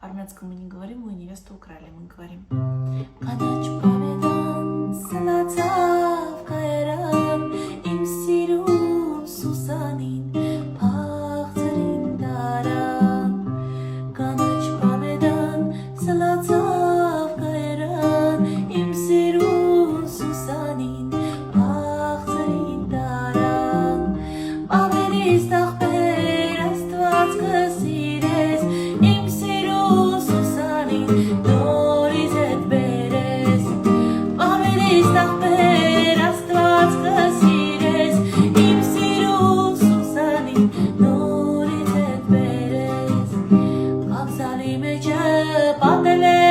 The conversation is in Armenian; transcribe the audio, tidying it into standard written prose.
армянском мы не говорим, мы невесту украли, мы говорим. Կանաչ բավեդան սլացավ կայրան իմ սիրուն Սուսանին փախցրին դարան Կանաչ բավեդան սլացավ կայրան իմ սիրուն Սուսանին փախցրին դարան Բավերից տախպեր աստված կսիրես իմ սիրուն Սուսանին նորից հետ բերես Բավերից տախպեր աստված կսիրես իմ սիրուն Սուսանին նորից հետ բերես Կապսալի մեջը պատել է